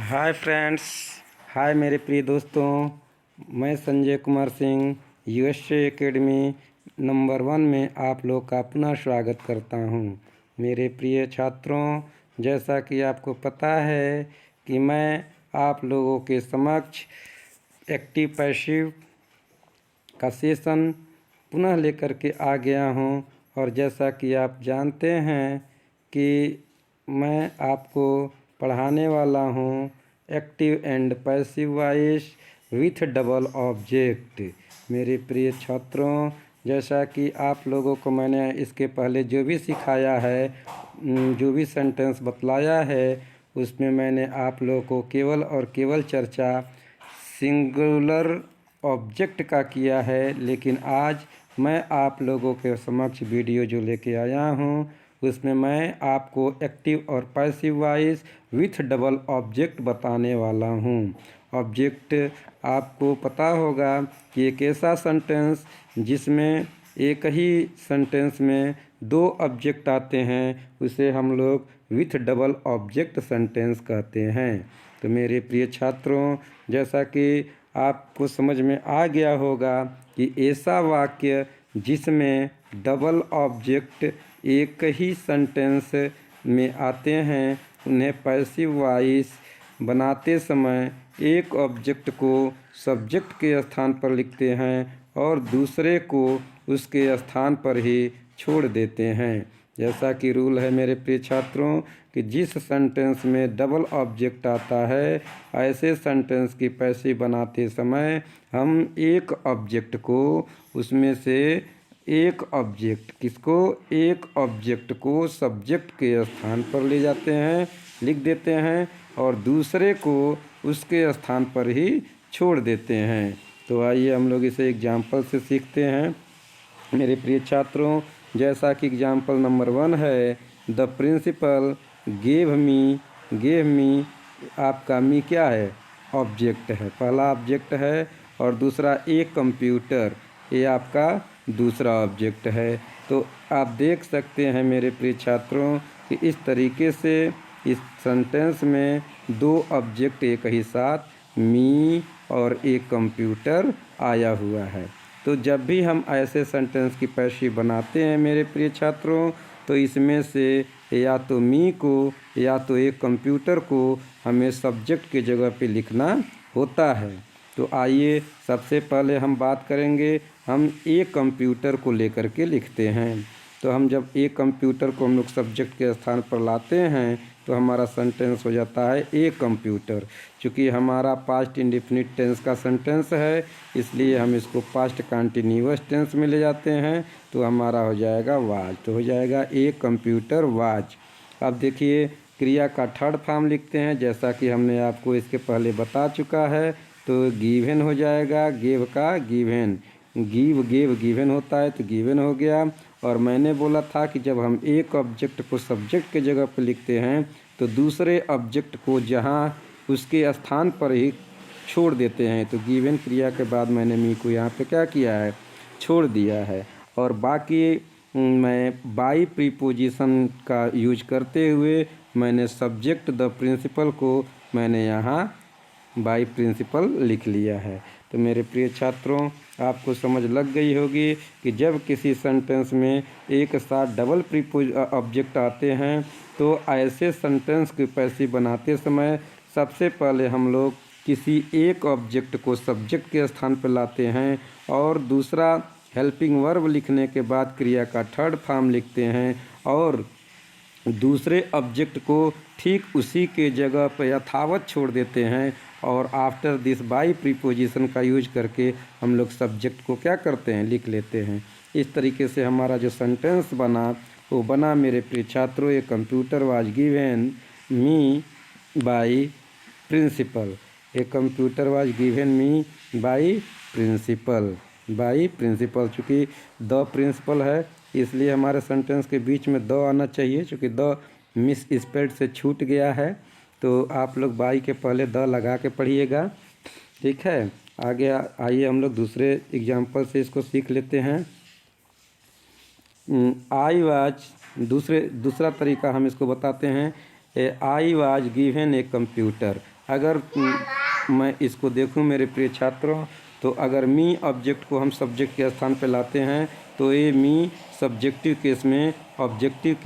Hi friends. हाय मेरे प्रिय दोस्तों। मैं Sanjay Kumar Singh USA academy number 1 में आप लोग का पुनः स्वागत करता हूं। मेरे प्रिय छात्रों, जैसा कि आपको पता है कि मैं आप लोगों के समक्ष एक्टिव पैसिव का सेशन पुनः लेकर के आ गया हूं। और जैसा कि आप जानते हैं कि मैं आपको पढ़ाने वाला हूं active and passive voice with double object. मेरे प्रिय छात्रों, जैसा कि आप लोगों को मैंने इसके पहले जो भी सिखाया है, जो भी सेंटेंस बतलाया है, उसमें मैंने आप लोगों को केवल और केवल चर्चा सिंगुलर ऑब्जेक्ट का किया है। लेकिन आज मैं आप लोगों के समक्ष वीडियो जो लेके आया हूँ, उसमें मैं आपको एक्टिव और passive voice with double object बताने वाला हूँ। ऑब्जेक्ट आपको पता होगा कि एक ऐसा सेंटेंस जिसमें एक ही सेंटेंस में दो ऑब्जेक्ट आते हैं, उसे हम लोग विथ डबल ऑब्जेक्ट सेंटेंस कहते हैं। तो मेरे प्रिय छात्रों, जैसा कि आपको समझ में आ गया होगा कि ऐसा वाक्य जिसमें डबल ऑब्जेक्ट एक ही सेंटेंस में आते हैं, उन्हें पैसिव वॉइस बनाते समय एक ऑब्जेक्ट को सब्जेक्ट के स्थान पर लिखते हैं और दूसरे को उसके स्थान पर ही छोड़ देते हैं। जैसा कि रूल है मेरे प्रिय छात्रों कि जिस सेंटेंस में डबल ऑब्जेक्ट आता है, ऐसे सेंटेंस की पैसिव बनाते समय हम एक ऑब्जेक्ट को उसमें से एक ऑब्जेक्ट को सब्जेक्ट के स्थान पर ले जाते हैं, लिख देते हैं और दूसरे को उसके स्थान पर ही छोड़ देते हैं। तो आइए हम लोग इसे एग्जाम्पल से सीखते हैं मेरे प्रिय छात्रों। जैसा कि एग्जाम्पल नंबर 1 है, द प्रिंसिपल गेव मी। आपका मी क्या है? ऑब्जेक्ट है, पहला ऑब्जेक्ट है। और दूसरा एक कंप्यूटर, ये आपका दूसरा ऑब्जेक्ट है। तो आप देख सकते हैं मेरे प्रिय छात्रों कि इस तरीके से इस सेंटेंस में दो ऑब्जेक्ट एक ही साथ मी और एक कंप्यूटर आया हुआ है। तो जब भी हम ऐसे सेंटेंस की पैसिव बनाते हैं मेरे प्रिय छात्रों, तो इसमें से या तो मी को या तो एक कंप्यूटर को हमें सब्जेक्ट की जगह पे लिखना होता है। तो आइए सबसे पहले हम बात करेंगे, हम एक कंप्यूटर को लेकर के लिखते हैं। तो हम जब एक कंप्यूटर को हम लोग सब्जेक्ट के स्थान पर लाते हैं तो हमारा सेंटेंस हो जाता है एक कंप्यूटर। चूँकि हमारा पास्ट इंडेफिनिट टेंस का सेंटेंस है, इसलिए हम इसको पास्ट कंटिन्यूअस टेंस में ले जाते हैं, तो हमारा हो जाएगा वाज। तो हो जाएगा एक कंप्यूटर वाज। अब देखिए क्रिया का थर्ड फॉर्म लिखते हैं, जैसा कि हमने आपको इसके पहले बता चुका है। तो गिवन हो जाएगा, गेव का गिवन, गेव गिवन होता है तो गिवन हो गया। और मैंने बोला था कि जब हम एक ऑब्जेक्ट को सब्जेक्ट के जगह पर लिखते हैं तो दूसरे ऑब्जेक्ट को जहाँ उसके स्थान पर ही छोड़ देते हैं। तो गिवन क्रिया के बाद मैंने मी को यहाँ पे क्या किया है? छोड़ दिया है। और बाकी मैं बाई प्रीपोजिशन का यूज करते हुए मैंने सब्जेक्ट द प्रिंसिपल को मैंने यहाँ बाई प्रिंसिपल लिख लिया है। तो मेरे प्रिय छात्रों, आपको समझ लग गई होगी कि जब किसी सेंटेंस में एक साथ डबल ऑब्जेक्ट आते हैं तो ऐसे सेंटेंस की पैसिव बनाते समय सबसे पहले हम लोग किसी एक ऑब्जेक्ट को सब्जेक्ट के स्थान पर लाते हैं और दूसरा हेल्पिंग वर्ब लिखने के बाद क्रिया का थर्ड फॉर्म लिखते हैं और दूसरे ऑब्जेक्ट को ठीक उसी के जगह पर यथावत छोड़ देते हैं। और आफ्टर दिस बाई प्रीपोजिशन का यूज करके हम लोग सब्जेक्ट को क्या करते हैं? लिख लेते हैं। इस तरीके से हमारा जो सेंटेंस बना वो बना मेरे प्रिय छात्रों, a computer was given me by principal. A computer was given me by principal. चूँकि द प्रिंसिपल है इसलिए हमारे सेंटेंस के बीच में द आना चाहिए, चूँकि द मिस स्पेल्ड से छूट गया है। तो आप लोग बाई के पहले द लगा के पढ़िएगा, ठीक है। आगे आइए हम लोग दूसरे एग्जाम्पल से इसको सीख लेते हैं। आई वाज, दूसरा तरीका हम इसको बताते हैं। I was given a computer. अगर मैं इसको देखूं मेरे प्रिय छात्रों, तो अगर मी ऑब्जेक्ट को हम सब्जेक्ट के स्थान पर लाते हैं तो ये मी सब्जेक्टिव केस में ऑब्जेक्टिव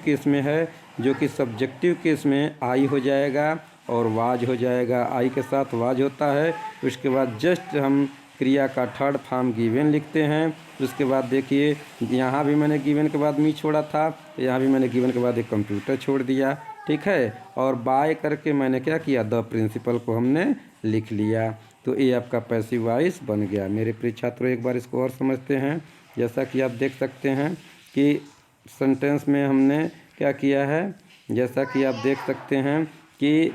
केस में है, जो कि सब्जेक्टिव केस में आई हो जाएगा और वाज हो जाएगा। आई के साथ वाज होता है। उसके बाद जस्ट हम क्रिया का थर्ड फॉर्म गिवन लिखते हैं। उसके बाद देखिए यहाँ भी मैंने गिवन के बाद मी छोड़ा था, तो यहाँ भी मैंने गिवन के बाद एक कंप्यूटर छोड़ दिया, ठीक है। और बाय करके मैंने क्या किया, द प्रिंसिपल को हमने लिख लिया। तो ये आपका पैसिव वॉइस बन गया। मेरे प्रिय छात्रों, एक बार इसको और समझते हैं। जैसा कि आप देख सकते हैं कि सेंटेंस में हमने क्या किया है, जैसा कि आप देख सकते हैं कि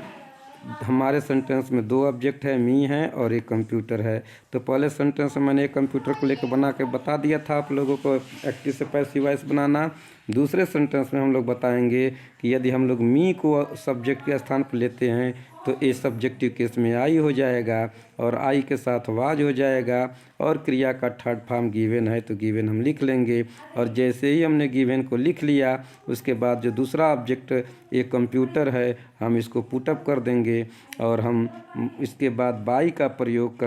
हमारे सेंटेंस में दो ऑब्जेक्ट है, मी है और एक कंप्यूटर है। तो पहले सेंटेंस में मैंने एक कंप्यूटर को लेकर बना के बता दिया था आप लोगों को एक्टिव से पैसिव वॉइस बनाना। दूसरे सेंटेंस में हम लोग बताएंगे कि यदि हम लोग मी को सब्जेक्ट के स्थान पर लेते हैं तो ए सब्जेक्टिव केस में आई हो जाएगा और आई के साथ वाज हो जाएगा, और क्रिया का थर्ड फॉर्म गिवन है तो गिवन हम लिख लेंगे। और जैसे ही हमने गिवन को लिख लिया, उसके बाद जो दूसरा ऑब्जेक्ट एक कंप्यूटर है, हम इसको पुटअप कर देंगे और हम इसके बाद बाई का प्रयोग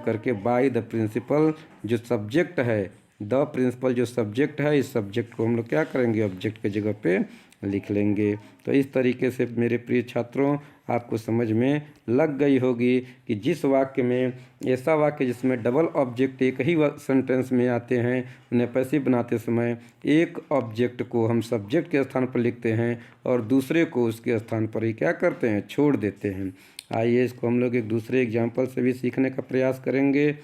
करके बाई द प्रिंसिपल जो सब्जेक्ट है, द प्रिंसिपल जो सब्जेक्ट है, इस सब्जेक्ट को हम लोग क्या करेंगे, ऑब्जेक्ट के जगह पे लिख लेंगे। तो इस तरीके से मेरे प्रिय छात्रों आपको समझ में लग गई होगी कि जिस वाक्य में ऐसा वाक्य जिसमें डबल ऑब्जेक्ट एक ही सेंटेंस में आते हैं, उन्हें पैसिव बनाते समय एक ऑब्जेक्ट को हम सब्जेक्ट के स्थान पर लिखते हैं और दूसरे को उसके स्थान पर ही क्या करते हैं, छोड़ देते हैं। आइए इसको हम लोग एक दूसरे एग्जाम्पल से भी सीखने का प्रयास करेंगे।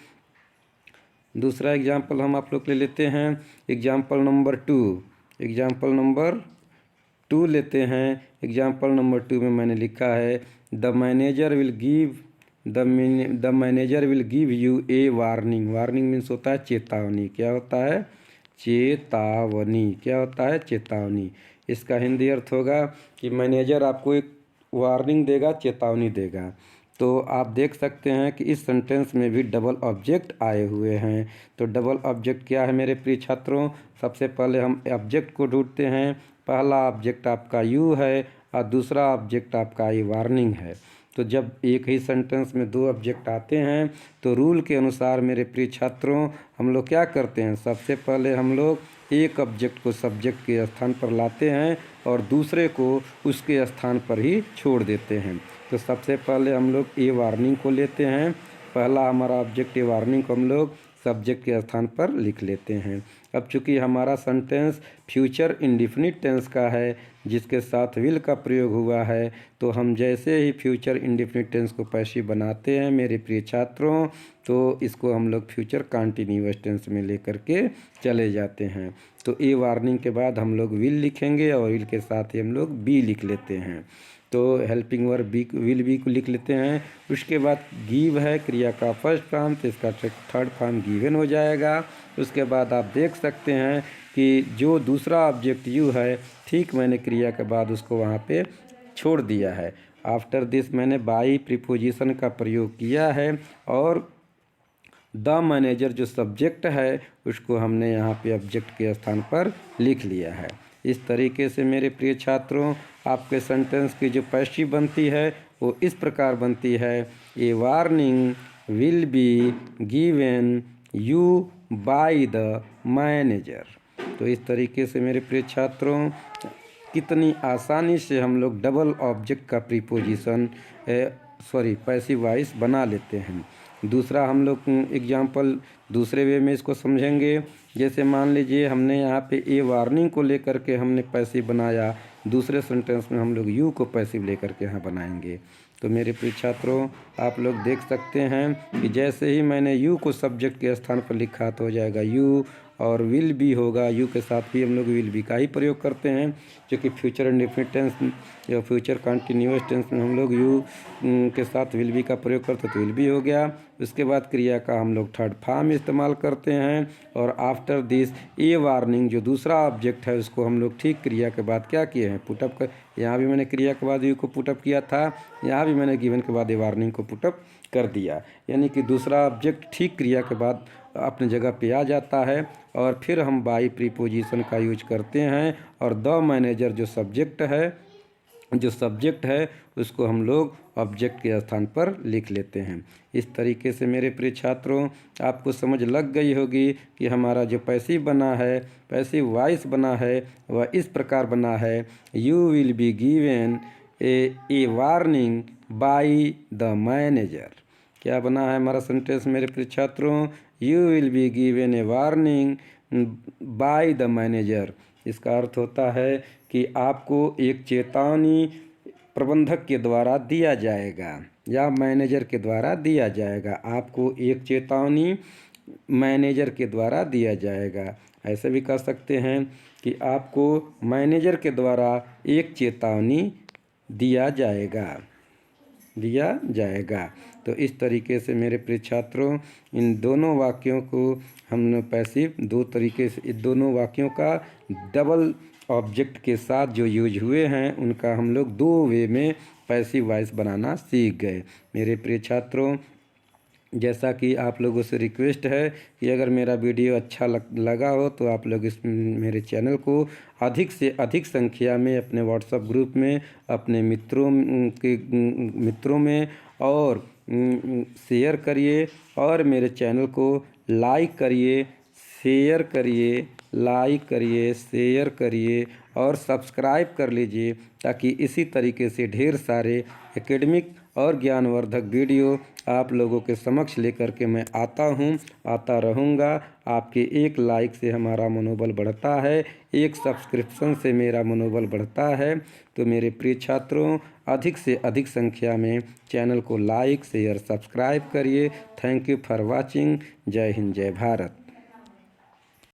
दूसरा एग्जाम्पल हम आप लोग ले लेते हैं, एग्जाम्पल नंबर 2 लेते हैं। एग्जाम्पल नंबर 2 में मैंने लिखा है the manager will give U A warning. Warning means होता है चेतावनी। क्या होता है, चेतावनी। क्या होता है, चेतावनी। इसका हिंदी अर्थ होगा कि मैनेजर आपको एक वार्निंग देगा, चेतावनी देगा। तो आप देख सकते हैं कि इस सेंटेंस में भी डबल ऑब्जेक्ट आए हुए हैं। तो डबल ऑब्जेक्ट क्या है मेरे प्रिय छात्रों, सबसे पहले हम ऑब्जेक्ट को ढूंढते हैं। पहला ऑब्जेक्ट आपका यू है और दूसरा ऑब्जेक्ट आपका ये वार्निंग है। तो जब एक ही सेंटेंस में दो ऑब्जेक्ट आते हैं तो रूल के अनुसार मेरे प्रिय छात्रों हम लोग क्या करते हैं, सबसे पहले हम लोग एक ऑब्जेक्ट को सब्जेक्ट के स्थान पर लाते हैं और दूसरे को उसके स्थान पर ही छोड़ देते हैं। तो सबसे पहले हम लोग ए वार्निंग को लेते हैं। पहला हमारा ऑब्जेक्ट ए वार्निंग को हम लोग सब्जेक्ट के स्थान पर लिख लेते हैं। अब चूंकि हमारा सेंटेंस फ्यूचर इंडेफिनिट टेंस का है जिसके साथ विल का प्रयोग हुआ है, तो हम जैसे ही फ्यूचर इंडेफिनिट टेंस को पैसिव बनाते हैं मेरे प्रिय छात्रों, तो इसको हम लोग फ्यूचर कंटीन्यूअस टेंस में लेकर के चले जाते हैं। तो ए वार्निंग के बाद हम लोग विल लिखेंगे और विल के साथ ही हम लोग बी लिख लेते हैं। तो helping verb B will be को लिख लेते हैं। उसके बाद गिव है क्रिया का फर्स्ट फॉर्म, तो इसका थर्ड फॉर्म गिवन हो जाएगा। उसके बाद आप देख सकते हैं कि जो दूसरा ऑब्जेक्ट यू है, ठीक मैंने क्रिया के बाद उसको वहाँ पे छोड़ दिया है। आफ्टर दिस मैंने बाई प्रीपोजिशन का प्रयोग किया है और द मैनेजर जो सब्जेक्ट है उसको हमने यहाँ पे ऑब्जेक्ट के स्थान पर लिख लिया है। इस तरीके से मेरे प्रिय छात्रों आपके सेंटेंस की जो पैसिव बनती है वो इस प्रकार बनती है, ए warning will be given you by the manager. तो इस तरीके से मेरे प्रिय छात्रों कितनी आसानी से हम लोग डबल ऑब्जेक्ट का प्रीपोजिशन पैसिव वॉइस बना लेते हैं। दूसरा हम लोग एग्जाम्पल दूसरे वे में इसको समझेंगे। जैसे मान लीजिए हमने यहाँ पे ए वार्निंग को लेकर के हमने पैसिव बनाया, दूसरे सेंटेंस में हम लोग यू को पैसिव लेकर के यहाँ बनाएंगे। तो मेरे प्रिय छात्रों आप लोग देख सकते हैं कि जैसे ही मैंने यू को सब्जेक्ट के स्थान पर लिखा तो हो जाएगा यू, और विल बी होगा, यू के साथ भी हम लोग विल बी का ही प्रयोग करते हैं, जो कि फ्यूचर इंडेफिनिट टेंस या फ्यूचर कंटिन्यूअस टेंस में हम लोग यू के साथ विल बी का प्रयोग करते तो विल बी हो गया। उसके बाद क्रिया का हम लोग थर्ड फॉर्म इस्तेमाल करते हैं और आफ्टर दिस ए वार्निंग जो दूसरा ऑब्जेक्ट है उसको हम लोग ठीक क्रिया के बाद क्या किए हैं, पुटअप कर। यहाँ भी मैंने क्रिया के बाद यू को पुटअप किया था, यहाँ भी मैंने गिवन के बाद ए वार्निंग को पुटअप कर दिया, यानी कि दूसरा ऑब्जेक्ट ठीक क्रिया के बाद अपनी जगह पे आ जाता है। और फिर हम बाई प्रीपोजिशन का यूज करते हैं और द मैनेजर जो सब्जेक्ट है जो सब्जेक्ट है उसको हम लोग ऑब्जेक्ट के स्थान पर लिख लेते हैं। इस तरीके से मेरे प्रिय छात्रों आपको समझ लग गई होगी कि हमारा जो पैसिव बना है, पैसिव वॉइस बना है, वह इस प्रकार बना है, you will be given A warning by the manager. क्या बना है हमारा सेंटेंस मेरे प्रिय छात्रों? You will be given A warning by the manager. इसका अर्थ होता है कि आपको एक चेतावनी प्रबंधक के द्वारा दिया जाएगा या मैनेजर के द्वारा दिया जाएगा। आपको एक चेतावनी मैनेजर के द्वारा दिया जाएगा। ऐसे भी कह सकते हैं कि आपको मैनेजर के द्वारा एक चेतावनी दिया जाएगा। तो इस तरीके से मेरे प्रिय छात्रों इन दोनों वाक्यों को हमने पैसिव दो तरीके से, इन दोनों वाक्यों का डबल ऑब्जेक्ट के साथ जो यूज हुए हैं उनका हम लोग दो वे में पैसिव वॉइस बनाना सीख गए। मेरे प्रिय छात्रों, जैसा कि आप लोगों से रिक्वेस्ट है कि अगर मेरा वीडियो अच्छा लगा हो तो आप लोग इस मेरे चैनल को अधिक से अधिक संख्या में अपने व्हाट्सएप ग्रुप में, अपने मित्रों में और शेयर करिए और मेरे चैनल को लाइक करिए, शेयर करिए, शेयर करिए और सब्सक्राइब कर लीजिए, ताकि इसी तरीके से ढेर सारे एकेडमिक और ज्ञानवर्धक वीडियो आप लोगों के समक्ष लेकर के मैं आता रहूँगा। आपके एक लाइक से हमारा मनोबल बढ़ता है, एक सब्सक्रिप्शन से मेरा मनोबल बढ़ता है। तो मेरे प्रिय छात्रों, अधिक से अधिक संख्या में चैनल को लाइक, शेयर, सब्सक्राइब करिए। Thank you for watching. जय हिंद, जय भारत।